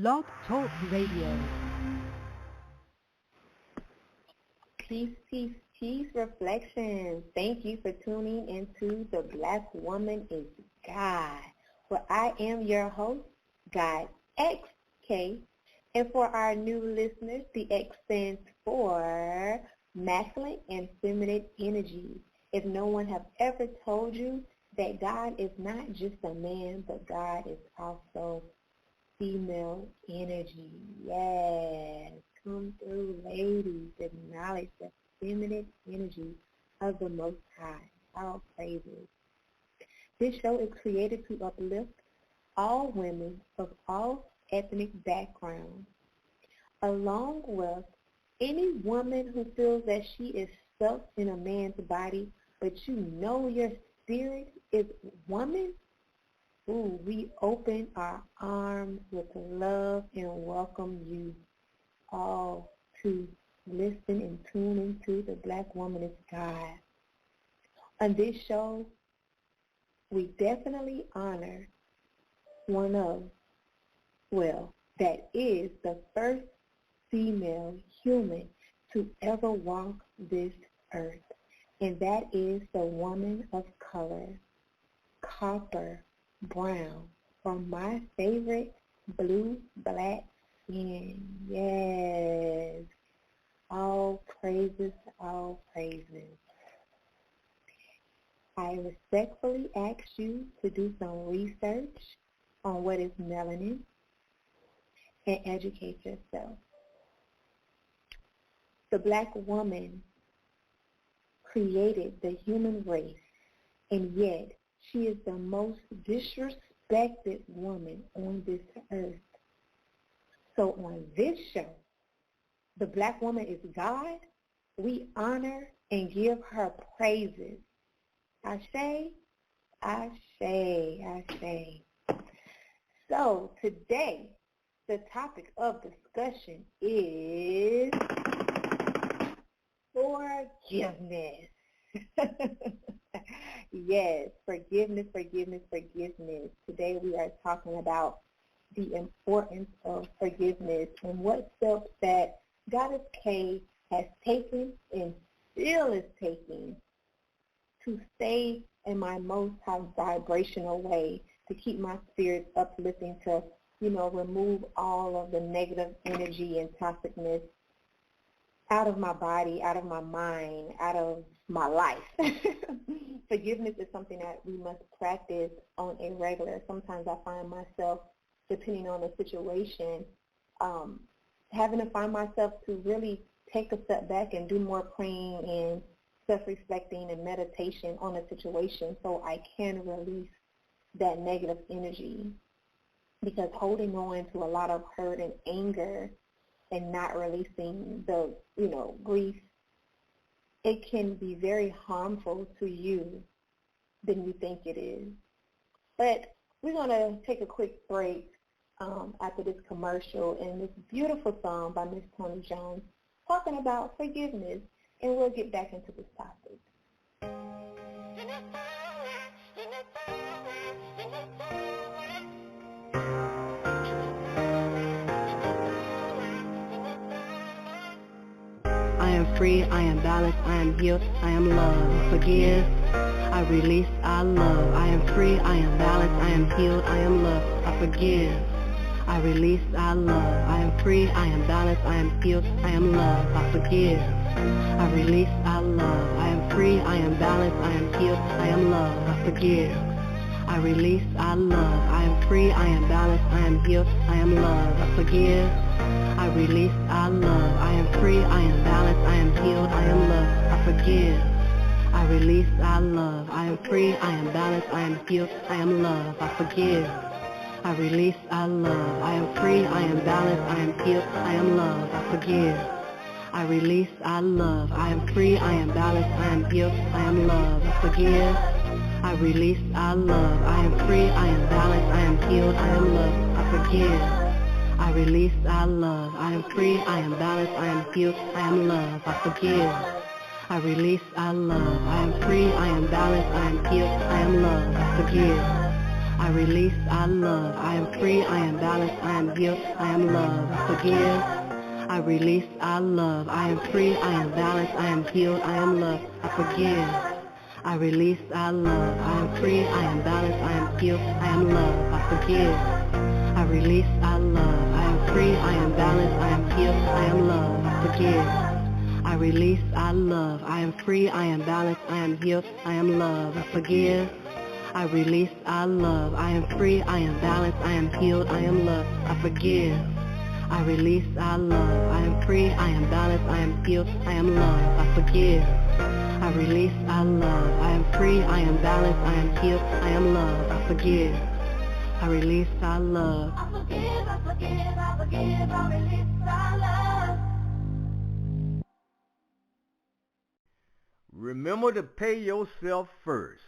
Blog Talk Radio. Peace, peace, peace, reflections. Thank you for tuning into The Black Woman is God, where I am your host, GodX K. And for our new listeners, the X stands for masculine and feminine energy. If no one have ever told you that God is not just a man, but God is also female energy. Yes. Come through, ladies. Acknowledge the feminine energy of the Most High. All praises. This show is created to uplift all women of all ethnic backgrounds, along with any woman who feels that she is stuck in a man's body, but you know your spirit is woman. Ooh, we open our arms with love and welcome you all to listen and tune into The Black Woman is God. On this show, we definitely honor that is the first female human to ever walk this earth, and that is the woman of color, copper, brown, or my favorite, blue, black skin. Yes. All praises, all praises. I respectfully ask you to do some research on what is melanin and educate yourself. The black woman created the human race, and yet she is the most disrespected woman on this earth. So on this show, The Black Woman is God, we honor and give her praises. Ashe, ashe, ashe. So today, the topic of discussion is forgiveness. Yes, forgiveness, forgiveness, forgiveness. Today we are talking about the importance of forgiveness and what steps that GodX K has taken and still is taking to stay in my most high vibrational way, to keep my spirit uplifting, to, remove all of the negative energy and toxicness out of my body, out of my mind, out of my life. Forgiveness is something that we must practice on a regular. Sometimes I find myself, depending on the situation, having to find myself to really take a step back and do more praying and self-reflecting and meditation on a situation so I can release that negative energy. Because holding on to a lot of hurt and anger and not releasing the, grief, it can be very harmful to you than you think it is. But we're going to take a quick break after this commercial and this beautiful song by Miss Toni Jones talking about forgiveness, and we'll get back into this topic. I am free, I am balanced, I am healed, I am love. Forgive, I release, I love. I am free, I am balanced, I am healed, I am love. I forgive, I release, I love. I am free, I am balanced, I am healed, I am love. I forgive, I release, I love. I am free, I am balanced, I am healed, I am love. I forgive, I release, I love. I am free, I am balanced, I am healed, I am love. I forgive, I release, I love. I am free, I am balanced, I am healed, I am love. I forgive, I release, I love. I am free, I am balanced, I am healed, I am love. I forgive, I release, I love. I am free, I am balanced, I am healed, I am love. I forgive, I release, I love. I am free, I am balanced, I am healed, I am love. I forgive, I release, I love. I am free, I am balanced, I am healed, I am love. I forgive, I release, I love. I am free, I am balanced, I am healed, I am love. I forgive, I release, I love. I am free, I am balanced, I am healed, I am love. I forgive, I release, I love. I am free, I am balanced, I am healed, I am love. I forgive. I release, I love. I am free, I am balanced, I am healed, I am love. I forgive. I release, I love. I am free, I am balanced, I am healed, I am love. I forgive. I release, I love. I am free, I am balanced, I am healed, I am love. I forgive. I release, I love. I am free, I am balanced, I am healed, I am love. I forgive. I release, I love. I am free, I am balanced, I am healed, I am love. I forgive. I release, I love. I am free, I am balanced, I am healed, I am love. I forgive. I release, I love. I am free, I am balanced, I am healed, I am love. I forgive. I release, I love. I forgive, I forgive, I forgive, I release, I love. Remember to pay yourself first.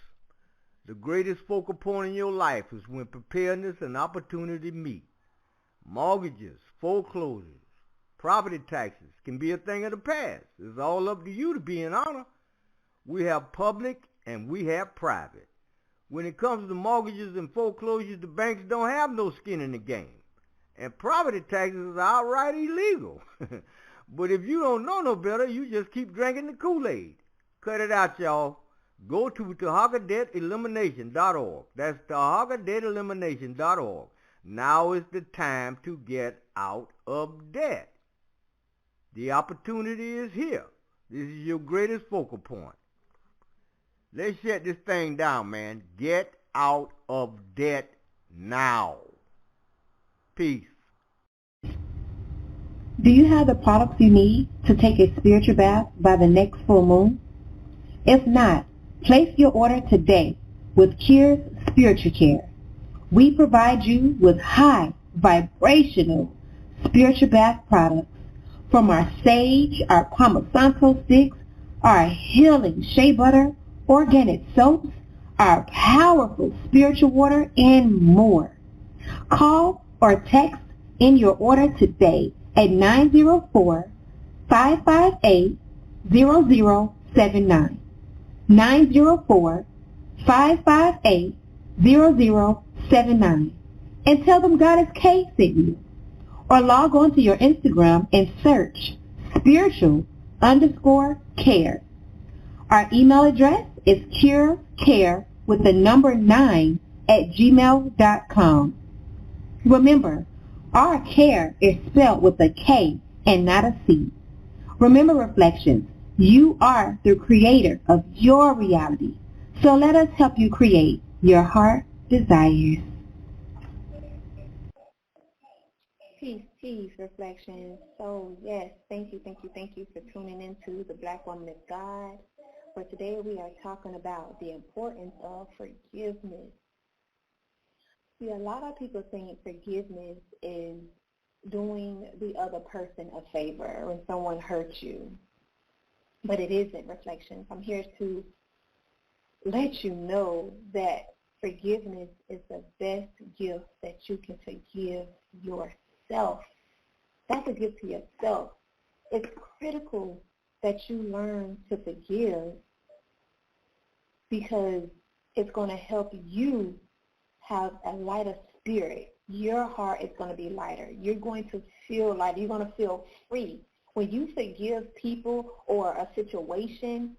The greatest focal point in your life is when preparedness and opportunity meet. Mortgages, foreclosures, property taxes can be a thing of the past. It's all up to you to be in honor. We have public and we have private. When it comes to mortgages and foreclosures, the banks don't have no skin in the game. And property taxes are outright illegal. But if you don't know no better, you just keep drinking the Kool-Aid. Cut it out, y'all. Go to TahakaDebtElimination.org. That's TahakaDebtElimination.org. Now is the time to get out of debt. The opportunity is here. This is your greatest focal point. Let's shut this thing down, man. Get out of debt now. Peace. Do you have the products you need to take a spiritual bath by the next full moon? If not, place your order today with Cure's Spiritual Care. We provide you with high vibrational spiritual bath products from our sage, our Palo Santo sticks, our healing shea butter, organic soaps, our powerful spiritual water, and more. Call or text in your order today at 904-558-0079. 904-558-0079. And tell them GodX K sent you. Or log on to your Instagram and search spiritual_care. Our email address is curecare9@gmail.com. Remember, our care is spelled with a K and not a C. Remember, Reflections, you are the creator of your reality. So let us help you create your heart desires. Peace, Reflections. So yes, thank you for tuning into The Black Woman is God. For today we are talking about the importance of forgiveness. See, a lot of people think forgiveness is doing the other person a favor when someone hurts you. But it isn't, Reflections. I'm here to let you know that forgiveness is the best gift that you can forgive yourself. That's a gift to yourself. It's critical that you learn to forgive because it's going to help you have a lighter spirit. Your heart is going to be lighter. You're going to feel lighter. You're going to feel free. When you forgive people or a situation,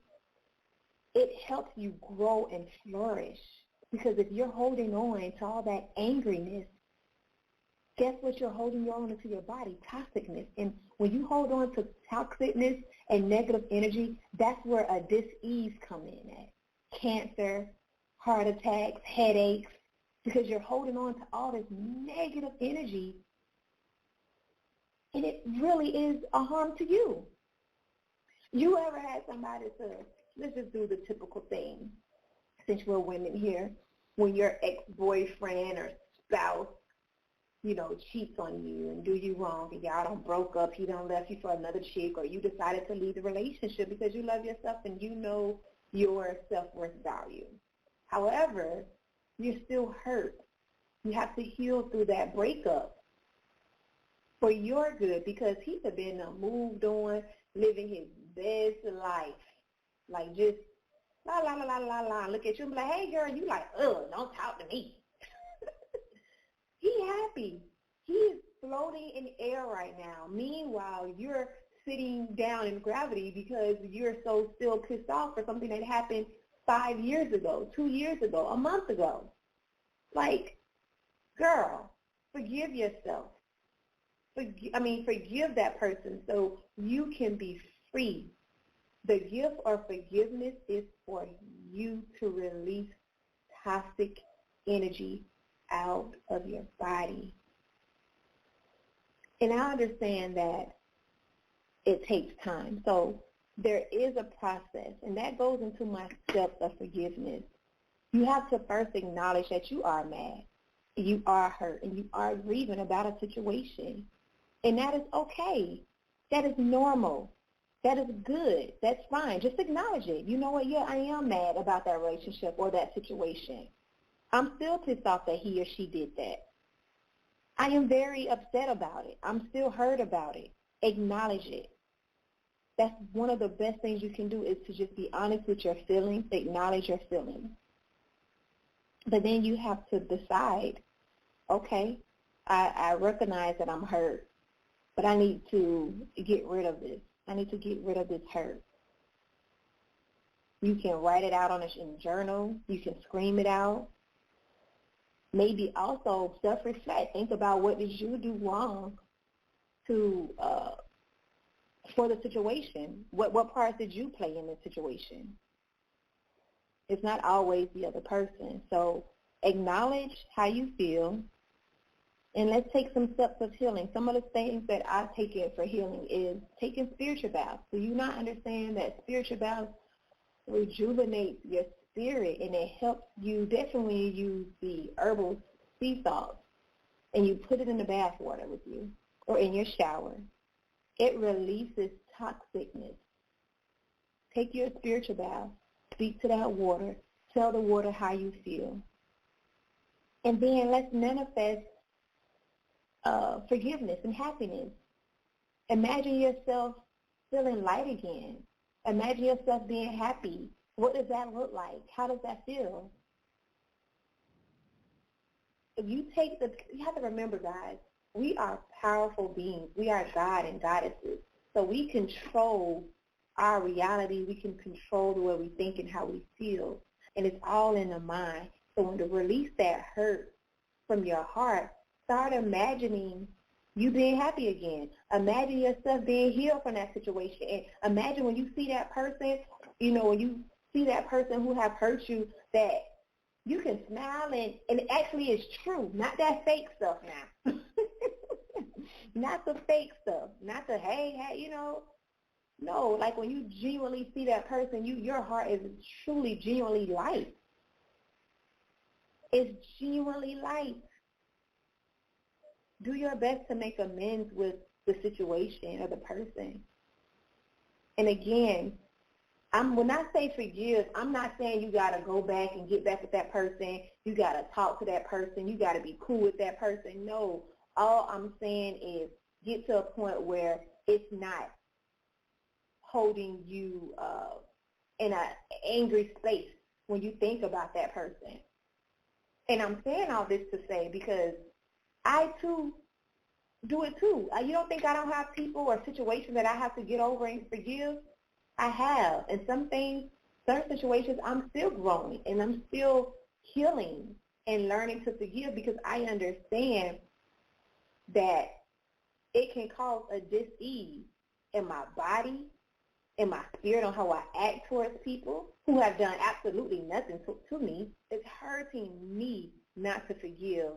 it helps you grow and flourish. Because if you're holding on to all that angriness, guess what you're holding on to your body? Toxicness. And when you hold on to toxicness and negative energy, that's where a dis-ease come in at. Cancer, heart attacks, headaches, because you're holding on to all this negative energy, and it really is a harm to you. You ever had somebody say, let's just do the typical thing, since we're women here, when your ex-boyfriend or spouse, cheats on you and do you wrong, and y'all done broke up, he done left you for another chick, or you decided to leave the relationship because you love yourself and you know your self-worth value. However, you're still hurt. You have to heal through that breakup for your good, because he could have been moved on, living his best life, like just la la la la la la. Look at you and be like, hey girl, you like, don't talk to me. He's happy. He is floating in the air right now. Meanwhile, you're sitting down in gravity because you're so still pissed off for something that happened 5 years ago, 2 years ago, a month ago. Like, girl, forgive yourself. Forgive that person so you can be free. The gift of forgiveness is for you to release toxic energy out of your body. And I understand that it takes time. So there is a process, and that goes into my steps of forgiveness. You have to first acknowledge that you are mad, you are hurt, and you are grieving about a situation. And that is okay. That is normal. That is good. That's fine. Just acknowledge it. You know what? Yeah, I am mad about that relationship or that situation. I'm still pissed off that he or she did that. I am very upset about it. I'm still hurt about it. Acknowledge it. That's one of the best things you can do, is to just be honest with your feelings, acknowledge your feelings. But then you have to decide, okay, I recognize that I'm hurt, but I need to get rid of this. I need to get rid of this hurt. You can write it out in a journal. You can scream it out. Maybe also self-reflect. Think about, what did you do wrong for the situation? What part did you play in the situation? It's not always the other person. So acknowledge how you feel, and let's take some steps of healing. Some of the things that I've taken for healing is taking spiritual baths. Do you not understand that spiritual baths rejuvenate your spirit, and it helps you? Definitely use the herbal sea salt, and you put it in the bath water with you or in your shower. It releases toxicness. Take your spiritual bath, speak to that water, tell the water how you feel. And then let's manifest forgiveness and happiness. Imagine yourself feeling light again. Imagine yourself being happy. What does that look like? How does that feel? If you have to remember, guys, we are powerful beings. We are God and goddesses. So we control our reality. We can control the way we think and how we feel. And it's all in the mind. So when to release that hurt from your heart, start imagining you being happy again. Imagine yourself being healed from that situation. And imagine when you see that person, when you see that person who have hurt you, that you can smile, and it actually is true. Not that fake stuff now. Not the fake stuff. Not the, hey, No, like when you genuinely see that person, your heart is truly, genuinely light. It's genuinely light. Do your best to make amends with the situation or the person. And again, when I say forgive, I'm not saying you got to go back and get back with that person. You got to talk to that person. You got to be cool with that person. No, all I'm saying is get to a point where it's not holding you in an angry space when you think about that person. And I'm saying all this to say because I, too, do it, too. You don't think I don't have people or situations that I have to get over and forgive? I have. And some things, certain situations, I'm still growing, and I'm still healing and learning to forgive because I understand that it can cause a dis-ease in my body, in my spirit, on how I act towards people who have done absolutely nothing to me. It's hurting me not to forgive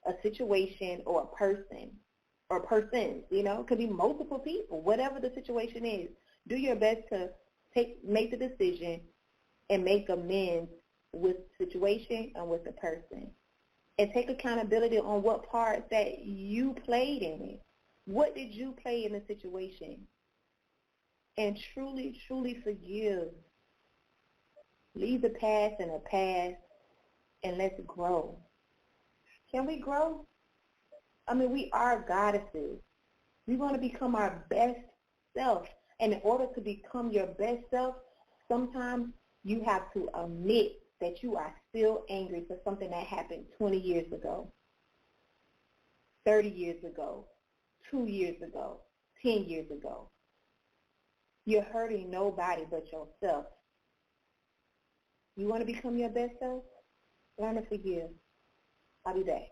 a situation or a person or persons, It could be multiple people, whatever the situation is. Do your best to make the decision and make amends with the situation and with the person. And take accountability on what part that you played in it. What did you play in the situation? And truly, truly forgive. Leave the past in the past and let's grow. Can we grow? We are goddesses. We want to become our best self. And in order to become your best self, sometimes you have to admit that you are still angry for something that happened 20 years ago. 30 years ago, 2 years ago, 10 years ago. You're hurting nobody but yourself. You want to become your best self? Learn to forgive. I'll be back.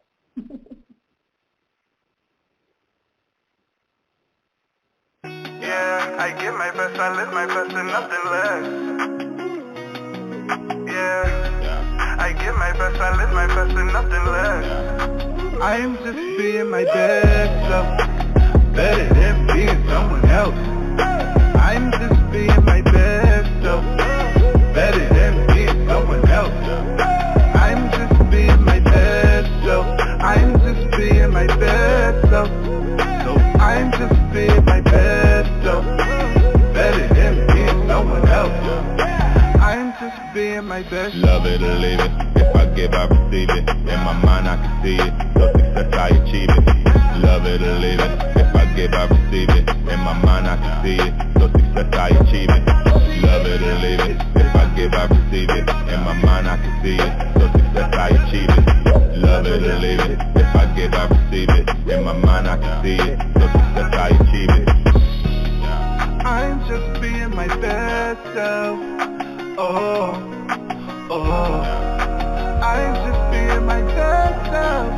Yeah, I give my best, I live my best and nothing less. Yeah, I give my best, I live my best and nothing less. I am just being my best self, better than being someone else. I'm just being my best self, better than being someone else. I'm just being my best self, I'm just being my best self. So I'm just being my best self, better than being someone else. I'm just being my best. Love it or leave it, if I give I receive it. In my mind I can see it, so success I achieve it. Love it or leave it, if I give I receive it. In my mind I can see it, so success I achieve it. Love it or leave it, if I give I receive it. In my mind I can see it, so success I achieve it. Love it or leave it, if I give I receive it. In my mind I can see it, so success I achieve it. I'm just being my best self. Oh, oh. I'm just being my best self.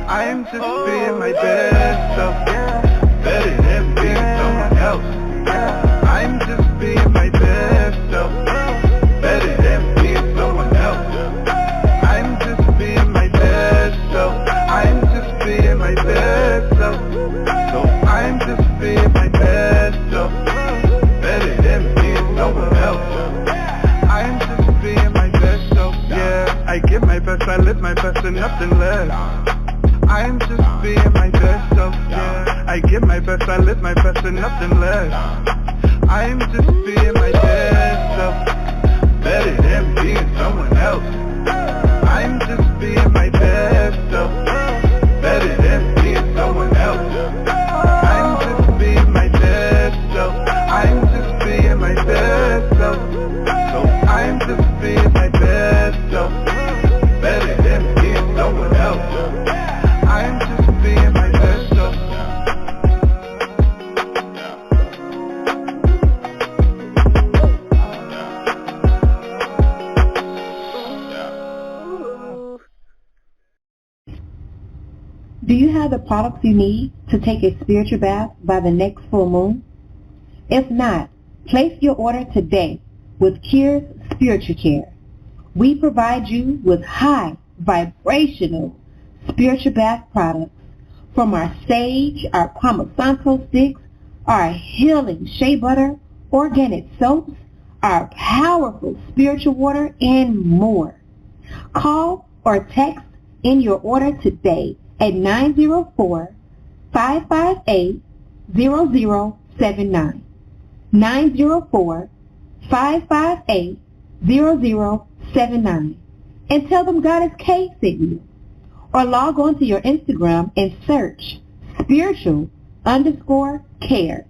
I'm just being my best self. Yeah. Better than being someone else. Yeah. I'm just being my best self. Better than being someone else. I'm just being my best self. I'm just being my best self. So I'm just being my best self. Better than being someone else. I'm just being my best self. Yeah, I give my best, I live my best and nothing less. I'm just being my best self. Yeah, I give my best, I live my best and nothing less. I'm just being my best self, better than being someone else. I'm just being my best self, better than being someone else. I'm just being my best self. I'm just being my best self. So I'm just being my best self, better than being someone else. I'm just being my best self. Do you have the products you need to take a spiritual bath by the next full moon? If not, place your order today with Cure's Spiritual Care. We provide you with high vibrational spiritual bath products from our sage, our Palo Santo sticks, our healing shea butter, organic soaps, our powerful spiritual water, and more. Call or text in your order today at 904-558-0079. 904-558-0079. And tell them GodX K sent you. Or log on to your Instagram and search spiritual_care.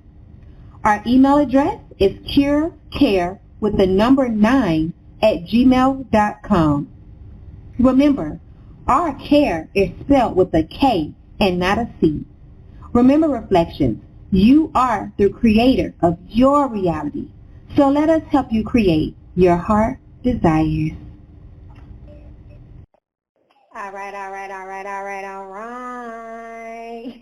Our email address is curecare with the number 9 at gmail.com. Remember, our care is spelled with a K and not a C. Remember, Reflections, you are the creator of your reality. So let us help you create your heart desires. All right.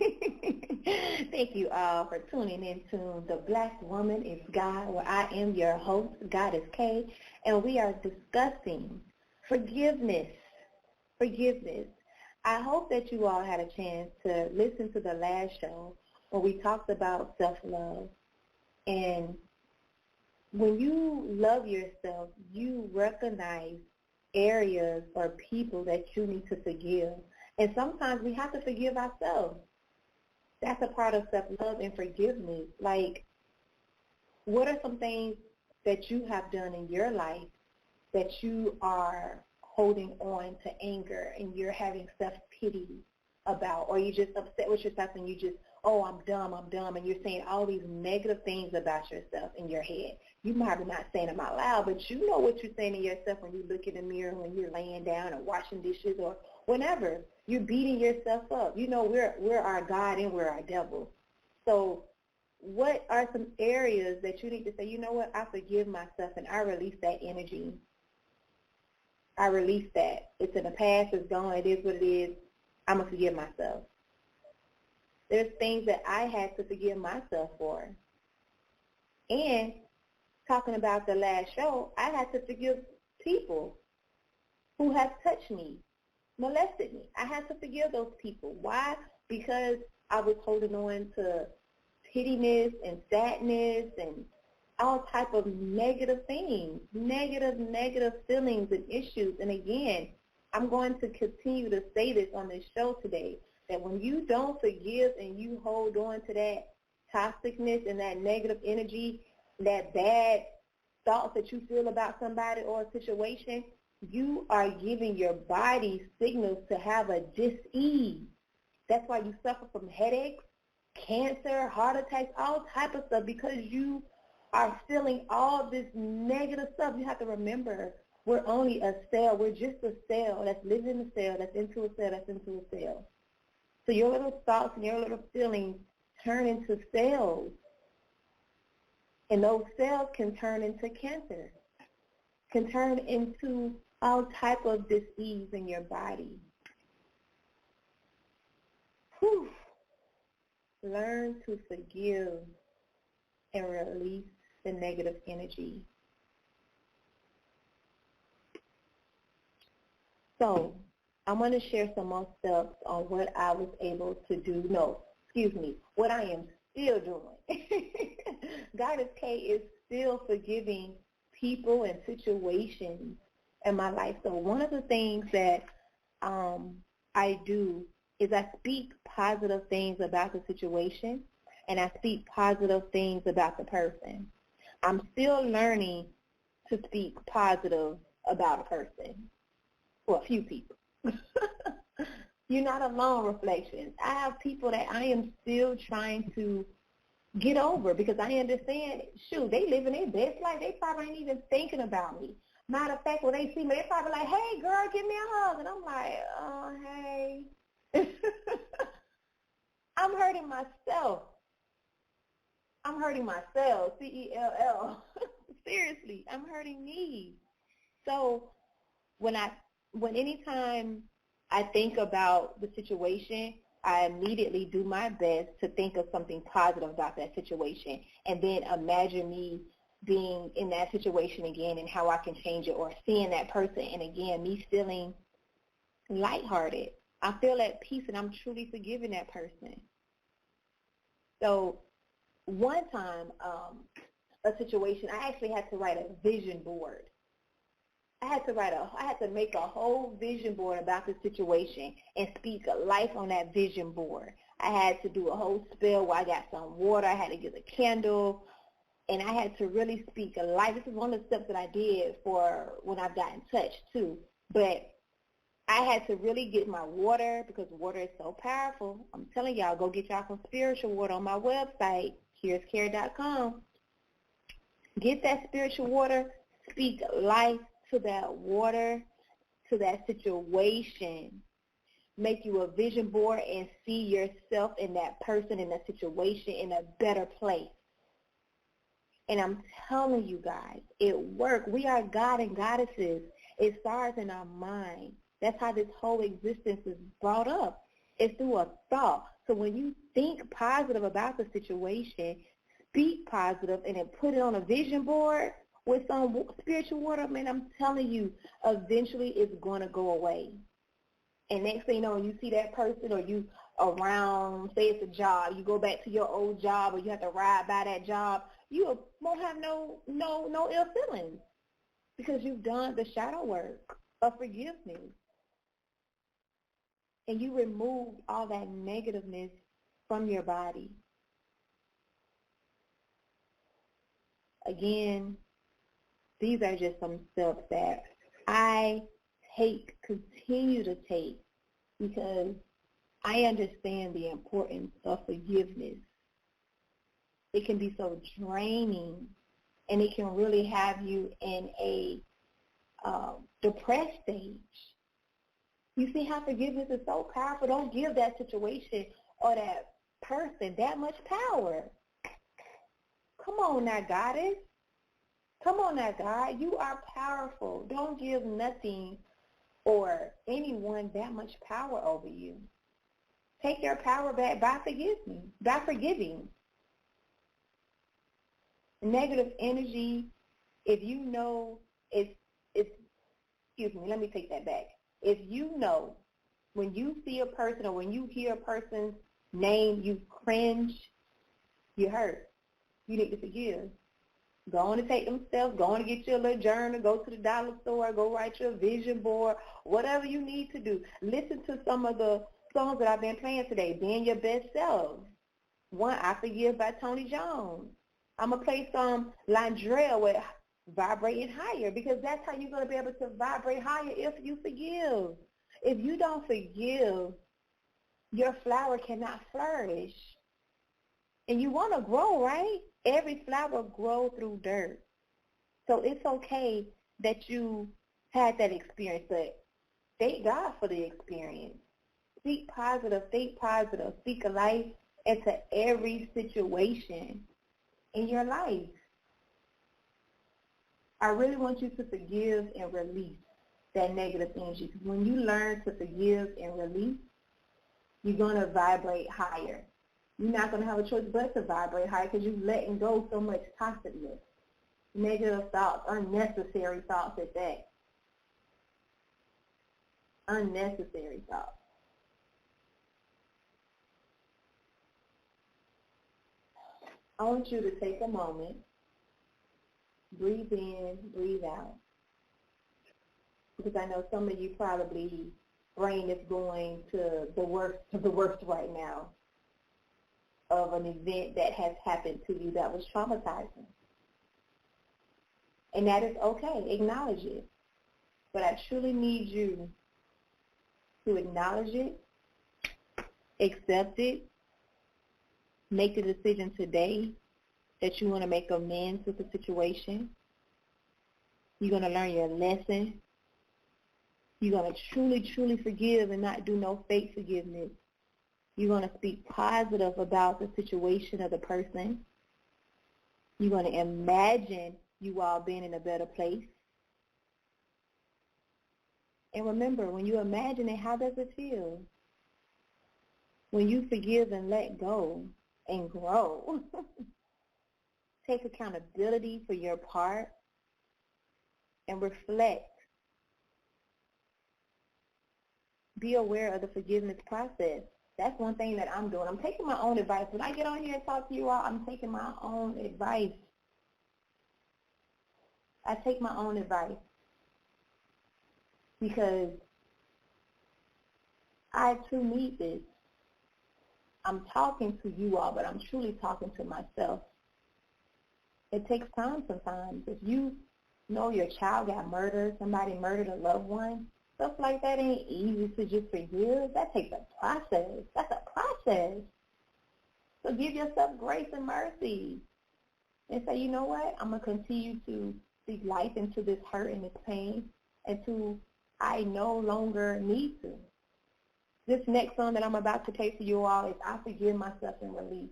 Thank you all for tuning in to The Black Woman is God, where I am your host, GodX K, and we are discussing forgiveness. I hope that you all had a chance to listen to the last show where we talked about self-love. And when you love yourself, you recognize areas or people that you need to forgive. And sometimes we have to forgive ourselves. That's a part of self-love and forgiveness. Like, what are some things that you have done in your life that you are holding on to anger and you're having self-pity about, or you just upset with yourself and you just, oh, I'm dumb, and you're saying all these negative things about yourself in your head. You might be not saying them out loud, but you know what you're saying to yourself when you look in the mirror when you're laying down or washing dishes or whenever you're beating yourself up. You know, we're our God and we're our devil. So what are some areas that you need to say, you know what, I forgive myself and I release that energy. I release that. It's in the past, it's gone, it is what it is. I'm going to forgive myself. There's things that I had to forgive myself for. And talking about the last show, I had to forgive people who have touched me, molested me. I had to forgive those people. Why? Because I was holding on to pettiness and sadness and all type of negative things, negative feelings and issues. And again, I'm going to continue to say this on this show today, that when you don't forgive and you hold on to that toxicness and that negative energy, that bad thoughts that you feel about somebody or a situation, you are giving your body signals to have a dis-ease. That's why you suffer from headaches, cancer, heart attacks, all type of stuff, because you are feeling all this negative stuff. You have to remember, we're only a cell. We're just a cell that's living in a cell, that's into a cell, that's into a cell. So your little thoughts and your little feelings turn into cells. And those cells can turn into cancer, can turn into all type of disease in your body. Whew. Learn to forgive and release the negative energy. So I'm going to share some more steps on what I was able to do. What I am still doing. GodX K is still forgiving people and situations in my life. So one of the things that I do is I speak positive things about the situation, and I speak positive things about the person. I'm still learning to speak positive about a person, or a few people. You're not alone, Reflections. I have people that I am still trying to get over, because I understand, shoot, they living their best life. They probably ain't even thinking about me. Matter of fact, when they see me, they probably like, hey, girl, give me a hug. And I'm like, oh, hey. I'm hurting myself. C-E-L-L. Seriously, I'm hurting me. So anytime I think about the situation, I immediately do my best to think of something positive about that situation, and then imagine me being in that situation again and how I can change it, or seeing that person and again me feeling lighthearted. I feel at peace and I'm truly forgiving that person. So one time, a situation, I actually had to write a vision board. I had to make a whole vision board about the situation and speak life on that vision board. I had to do a whole spell where I got some water. I had to get a candle, and I had to really speak life. This is one of the steps that I did for when I've gotten touched too. But I had to really get my water, because water is so powerful. I'm telling y'all, go get y'all some spiritual water on my website, here'scare.com. Get that spiritual water, speak life to that water, to that situation. Make you a vision board and see yourself and that person in that situation in a better place. And I'm telling you guys, it worked. We are God and goddesses. It starts in our mind. That's how this whole existence is brought up. It's through a thought. So when you think positive about the situation, speak positive, and then put it on a vision board with some spiritual water, man, I'm telling you, eventually it's going to go away. And next thing you know, when you see that person, or you around, say it's a job, you go back to your old job, or you have to ride by that job, you won't have no ill feelings, because you've done the shadow work of forgiveness. And you remove all that negativeness from your body. Again, these are just some steps that I continue to take, because I understand the importance of forgiveness. It can be so draining, and it can really have you in a depressed stage. You see how forgiveness is so powerful? Don't give that situation or that person that much power. Come on now, Goddess. Come on now, God. You are powerful. Don't give nothing or anyone that much power over you. Take your power back by forgiving. Negative energy, if you know excuse me, let me take that back. If you know when you see a person or when you hear a person's name, you cringe, you hurt. You need to forgive. Go on and take them steps. Go on and get you a little journal. Go to the dollar store. Go write your vision board. Whatever you need to do. Listen to some of the songs that I've been playing today. Being Your Best Self. One, I Forgive by Toni Jones. I'm going to play some Londrelle with Vibrating Higher, because that's how you're going to be able to vibrate higher if you forgive. If you don't forgive, your flower cannot flourish. And you want to grow, right? Every flower grows through dirt. So it's okay that you had that experience, but thank God for the experience. Speak positive, think positive, speak a life into every situation in your life. I really want you to forgive and release that negative energy. Because when you learn to forgive and release, you're going to vibrate higher. You're not going to have a choice but to vibrate higher because you're letting go so much toxicness, negative thoughts, unnecessary thoughts at that. Unnecessary thoughts. I want you to take a moment, breathe in, breathe out. Because I know some of you probably brain is going to the worst right now of an event that has happened to you that was traumatizing. And that is okay. Acknowledge it. But I truly need you to acknowledge it, accept it, make a decision today that you want to make amends with the situation. You're going to learn your lesson. You're going to truly, truly forgive and not do no fake forgiveness. You're going to speak positive about the situation of the person. You're going to imagine you all being in a better place. And remember, when you imagine it, how does it feel? When you forgive and let go and grow, take accountability for your part and reflect. Be aware of the forgiveness process. That's one thing that I'm doing. I'm taking my own advice. When I get on here and talk to you all, I'm taking my own advice. I take my own advice because I too need this. I'm talking to you all, but I'm truly talking to myself. It takes time sometimes. If you know your child got murdered, somebody murdered a loved one, stuff like that ain't easy to just forgive. That takes a process. That's a process. So give yourself grace and mercy and say, you know what, I'm going to continue to speak life into this hurt and this pain until I no longer need to. This next song that I'm about to play for you all is I Forgive Myself and Release.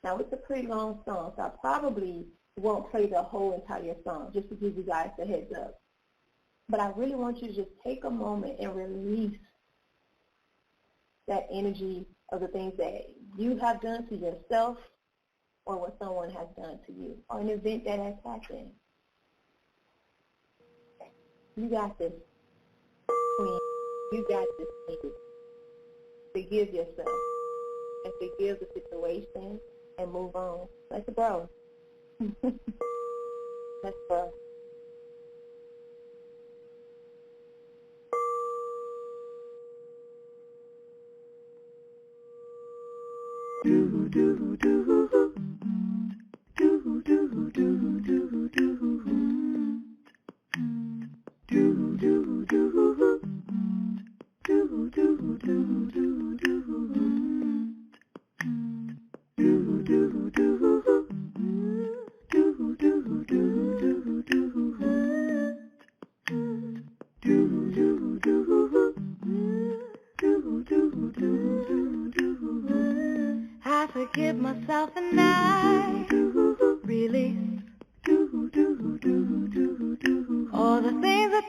Now, it's a pretty long song, so I probably won't play the whole entire song, just to give you guys a heads up. But I really want you to just take a moment and release that energy of the things that you have done to yourself or what someone has done to you or an event that has happened. You got this, queen. You got this, queen. Forgive yourself and forgive the situation and move on. Let's go. Let's go. Do do do do do do do do do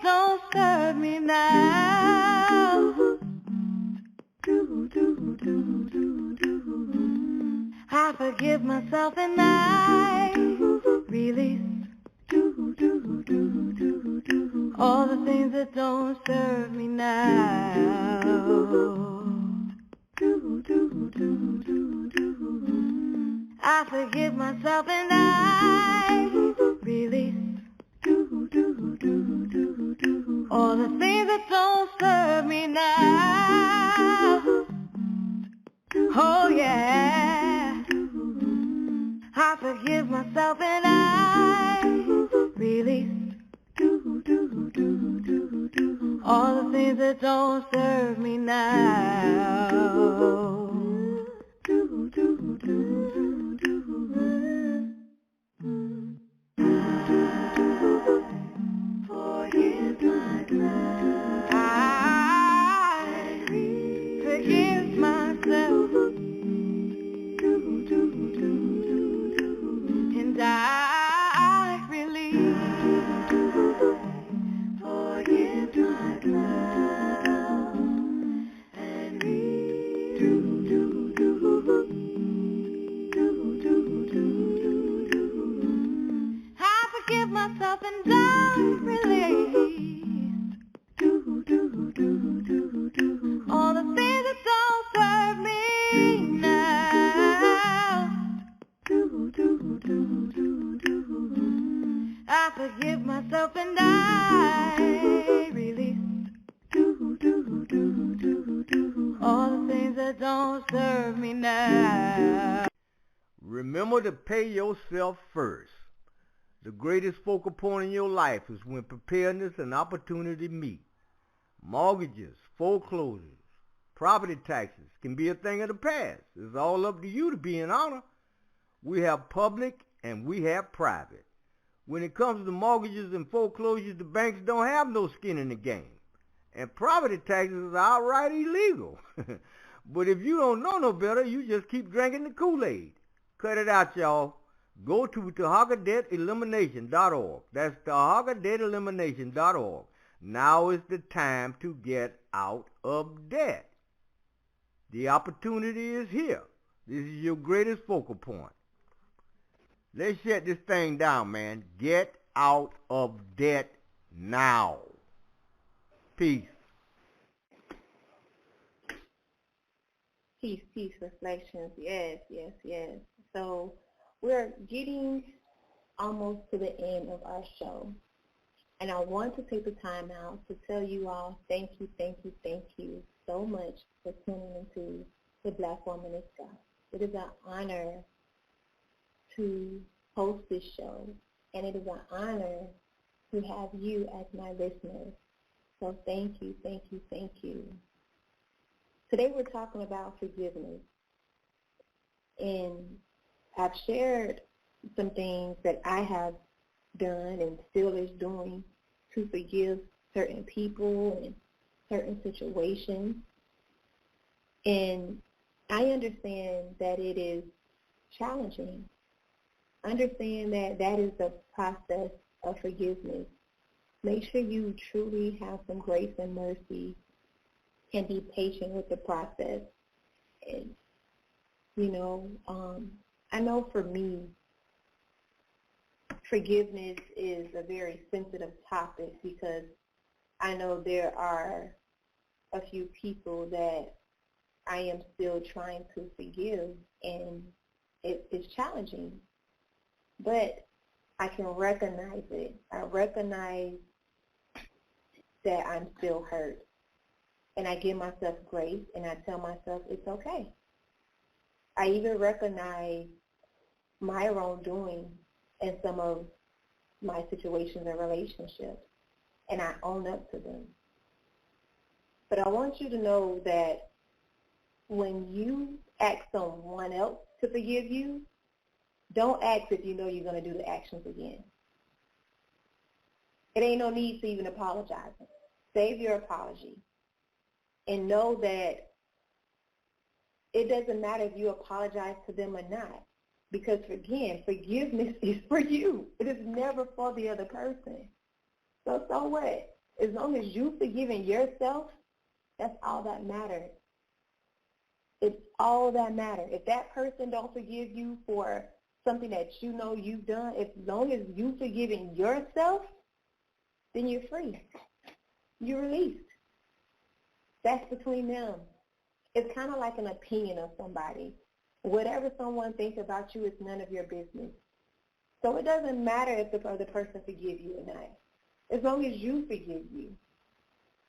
don't serve me now. I forgive myself and I release all the things that don't serve me now. I forgive myself and I release all the things that don't serve me now. Oh yeah. I forgive myself and I release all the things that don't serve me now. Forgive myself. I forgive myself. And I release. Forgive myself. And I forgive myself and I release all the things that don't serve me now. I forgive myself and I release all the things that don't serve me now. Remember to pay yourself first. The greatest focal point in your life is when preparedness and opportunity meet. Mortgages, foreclosures, property taxes can be a thing of the past. It's all up to you to be in honor. We have public and we have private. When it comes to mortgages and foreclosures, the banks don't have no skin in the game. And property taxes are outright illegal. But if you don't know no better, you just keep drinking the Kool-Aid. Cut it out, y'all. Go to TahakaDebtElimination.org. That's TahakaDebtElimination.org. Now is the time to get out of debt. The opportunity is here. This is your greatest focal point. Let's shut this thing down, man. Get out of debt now. Peace. Peace, reflections. Yes. So we're getting almost to the end of our show. And I want to take the time out to tell you all thank you so much for tuning into the Black Woman in Sky. It is an honor to host this show, and it is an honor to have you as my listeners. So thank you. Today we're talking about forgiveness. And I've shared some things that I have done and still is doing to forgive certain people and certain situations. And I understand that it is challenging. Understand that that is the process of forgiveness. Make sure you truly have some grace and mercy and be patient with the process. And, I know for me, forgiveness is a very sensitive topic because I know there are a few people that I am still trying to forgive, and it's challenging. But I can recognize it. I recognize that I'm still hurt. And I give myself grace, and I tell myself it's okay. I even recognize my wrongdoing in some of my situations and relationships, and I own up to them. But I want you to know that when you ask someone else to forgive you, don't ask if you know you're going to do the actions again. It ain't no need to even apologize. Save your apology. And know that it doesn't matter if you apologize to them or not. Because, again, forgiveness is for you. It is never for the other person. So what? As long as you forgiving yourself, that's all that matters. It's all that matters. If that person don't forgive you for something that you know you've done, as long as you forgiving yourself, then you're free. You're released. That's between them. It's kind of like an opinion of somebody. Whatever someone thinks about you is none of your business. So it doesn't matter if the other person forgives you or not, as long as you forgive you,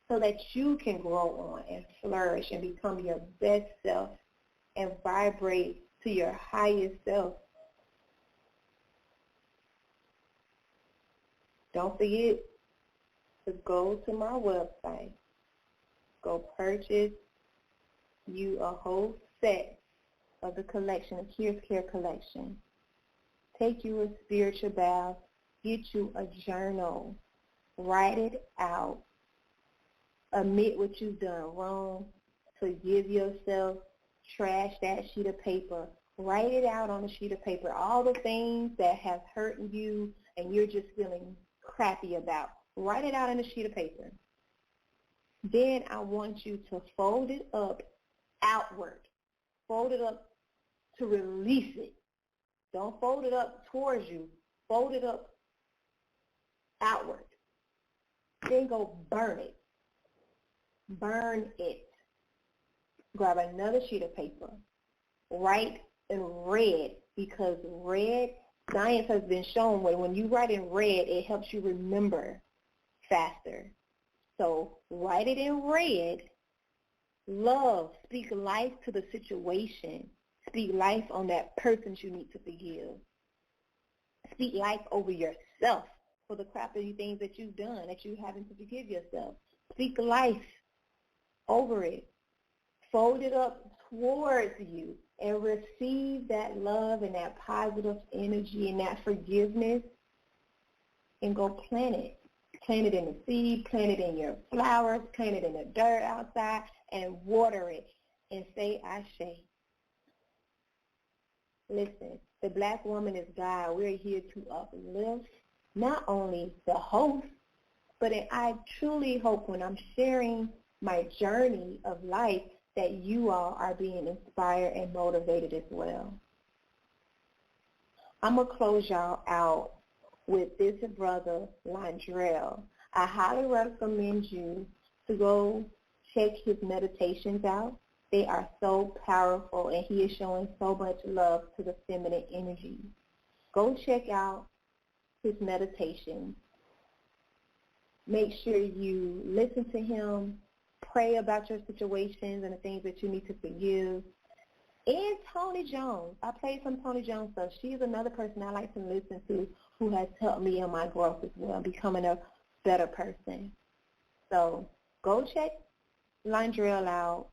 so that you can grow on and flourish and become your best self and vibrate to your highest self. Don't forget to go to my website. Go purchase you a whole set of the collection, a Tears Care collection. Take you a spiritual bath. Get you a journal. Write it out. Admit what you've done wrong. Forgive yourself. Trash that sheet of paper. Write it out on a sheet of paper. All the things that have hurt you and you're just feeling crappy about. Write it out on a sheet of paper. Then I want you to fold it up outward. Fold it up to release it. Don't fold it up towards you. Fold it up outward. Then go burn it. Burn it. Grab another sheet of paper. Write in red, because red, science has been shown when you write in red, it helps you remember faster. So write it in red. Love. Speak life to the situation. Speak life on that person you need to forgive. Speak life over yourself for the crappy things that you've done that you haven't to forgive yourself. Speak life over it. Fold it up towards you and receive that love and that positive energy and that forgiveness and go plant it. Plant it in the seed, plant it in your flowers, plant it in the dirt outside, and water it and say, Ashe. Listen, the Black woman is God. We're here to uplift not only the host, but I truly hope when I'm sharing my journey of life that you all are being inspired and motivated as well. I'm going to close y'all out with this brother, Londrelle. I highly recommend you to go check his meditations out. They are so powerful, and he is showing so much love to the feminine energy. Go check out his meditations. Make sure you listen to him, pray about your situations and the things that you need to forgive. And Toni Jones. I played some Toni Jones stuff. She's another person I like to listen to who has helped me in my growth as well, becoming a better person. So go check Londrelle out.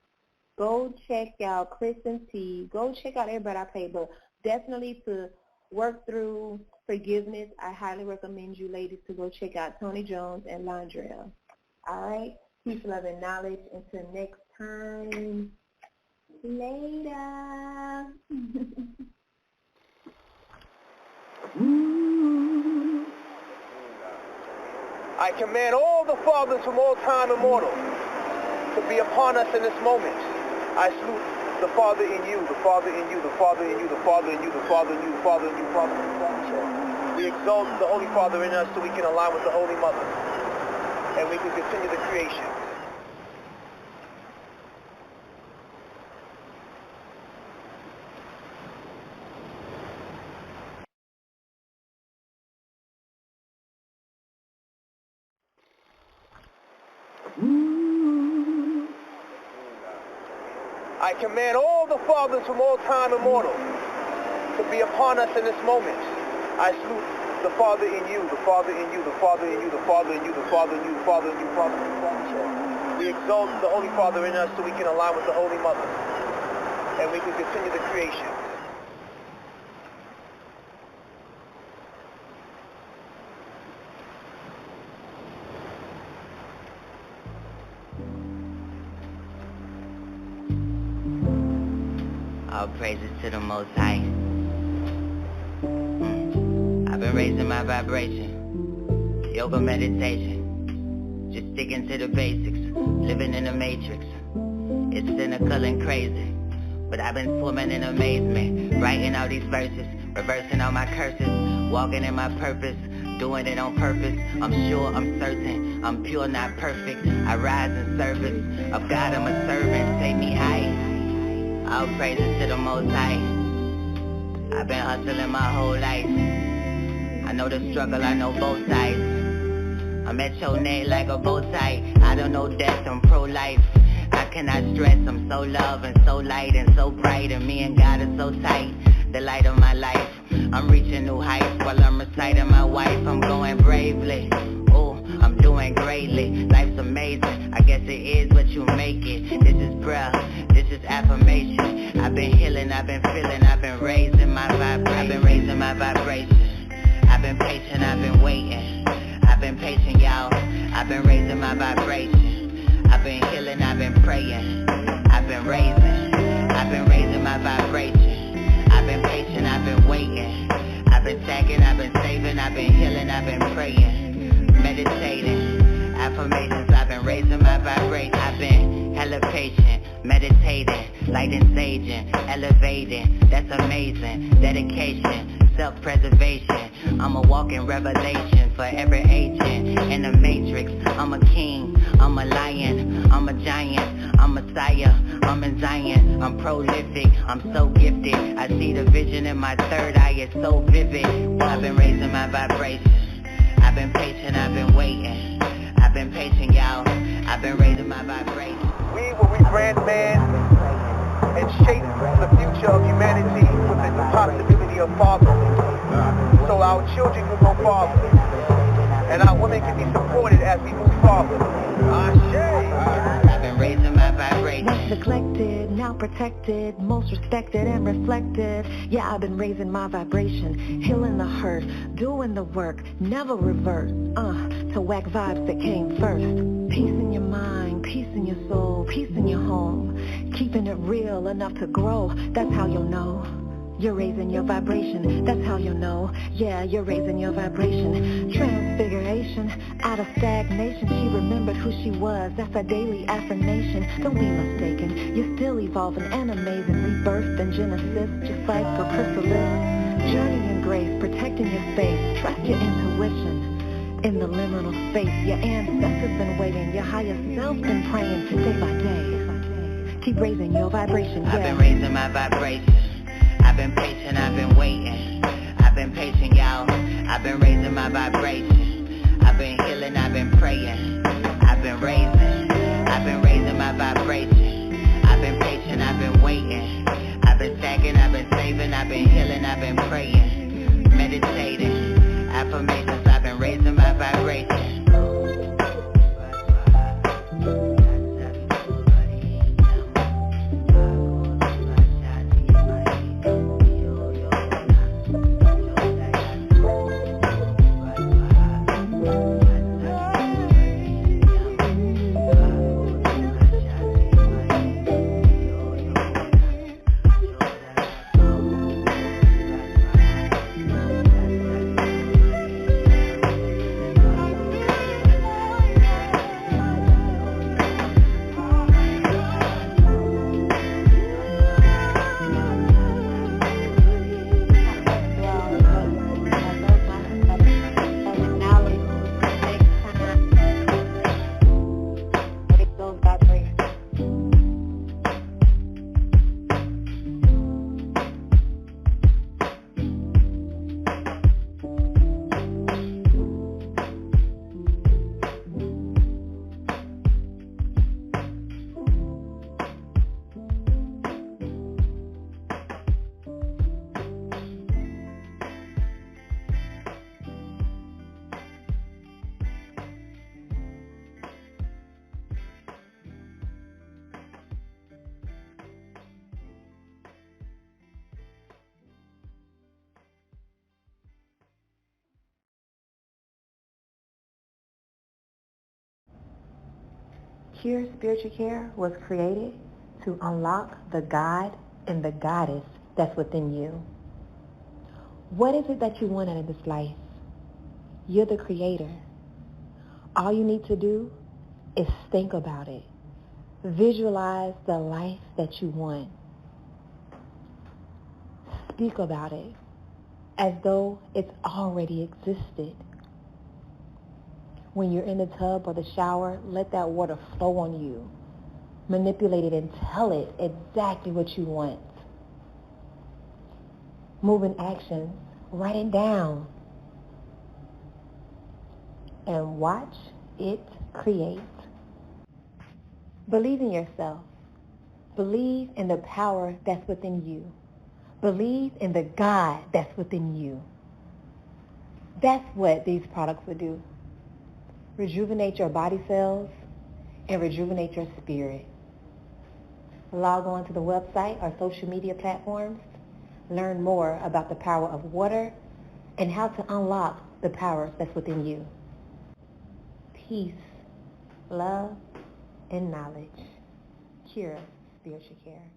Go check out N Teeb. Go check out everybody I played, but definitely to work through forgiveness, I highly recommend you ladies to go check out Toni Jones and Londrelle. All right? Peace, love, and knowledge. Until next time. Later. I command all the fathers from all time immortal to be upon us in this moment. I salute the Father in you, the Father in you, the Father in you, the Father in you, the Father in you, the Father in you, Father in you, Father in you. We exalt the Holy Father in us so we can align with the Holy Mother, and we can continue the creation. I command all the fathers from all time immortal to be upon us in this moment. I salute the Father in you, the Father in you, the Father in you, the Father in you, the Father in you, the Father in you, Father in you, Father in you. We exalt the Holy Father in us so we can align with the Holy Mother, and we can continue the creation. All praises to the Most High. I've been raising my vibration, yoga meditation, just sticking to the basics, living in the matrix. It's cynical and crazy, but I've been swimming in amazement, writing all these verses, reversing all my curses, walking in my purpose, doing it on purpose. I'm sure, I'm certain, I'm pure, not perfect. I rise in service of God, I'm a servant, take me high. All praises to the Most High. I've been hustling my whole life. I know the struggle, I know both sides. I'm at your neck like a bow tie. I don't know death, I'm pro-life. I cannot stress, I'm so love and so light and so bright. And me and God are so tight, the light of my life. I'm reaching new heights while I'm reciting my wife. I'm going bravely, ooh, I'm doing greatly. Life's amazing, I guess it is what you make it. This is prayer, this is affirmation. I've been healing, I've been feeling, I've been raising my vibration. I've been raising my vibration. I've been patient, I've been waiting. I've been patient, y'all. I've been raising my vibration. I've been healing, I've been praying. I've been raising. I've been raising my vibration. I've been patient, I've been waiting. I've been stacking, I've been saving, I've been healing, I've been praying. Meditating. Affirmations, I've been raising my vibration. I've been hella patient, meditating, lighting, saging, elevating. That's amazing. Dedication. Self-preservation, I'm a walking revelation for every agent in the matrix. I'm a king, I'm a lion, I'm a giant, I'm Messiah, I'm in Zion, I'm prolific, I'm so gifted. I see the vision in my third eye, it's so vivid. I've been raising my vibration, I've been patient, I've been waiting. I've been patient, y'all, I've been raising my vibration. We will rebrand man and shape the future of humanity within the possibility of fatherhood. So our children can go farther, and our women can be supported as we move forward. I've been raising my vibration. Once neglected, now protected, most respected and reflected. Yeah, I've been raising my vibration, healing the hurt, doing the work, never revert. To whack vibes that came first. Peace in your mind, peace in your soul, peace in your home. Keeping it real enough to grow, that's how you'll know. You're raising your vibration, that's how you'll know. Yeah, you're raising your vibration. Transfiguration, out of stagnation. She remembered who she was, that's a daily affirmation. Don't be mistaken, you're still evolving and amazing. Rebirth and Genesis, just like a chrysalis. Journey in grace, protecting your space. Trust your intuition. In the liminal space, your ancestors been waiting. Your higher self been praying day by day. Keep raising your vibration, yeah. I've been raising my vibration. I've been patient, I've been waiting. I've been patient, y'all. I've been raising my vibration. I've been healing, I've been praying. I've been raising. I've been raising my vibration. I've been patient, I've been waiting. I've been stacking, I've been saving, I've been healing, I've been praying. Meditating. Affirmations, I've been raising my vibration. Cure Spiritual Care was created to unlock the God and the Goddess that's within you. What is it that you want out of this life? You're the creator. All you need to do is think about it. Visualize the life that you want. Speak about it as though it's already existed. When you're in the tub or the shower, let that water flow on you. Manipulate it and tell it exactly what you want. Move in action. Write it down. And watch it create. Believe in yourself. Believe in the power that's within you. Believe in the God that's within you. That's what these products will do. Rejuvenate your body cells and rejuvenate your spirit. Log on to the website or social media platforms. Learn more about the power of water and how to unlock the power that's within you. Peace, love, and knowledge. Cure Spiritual Care.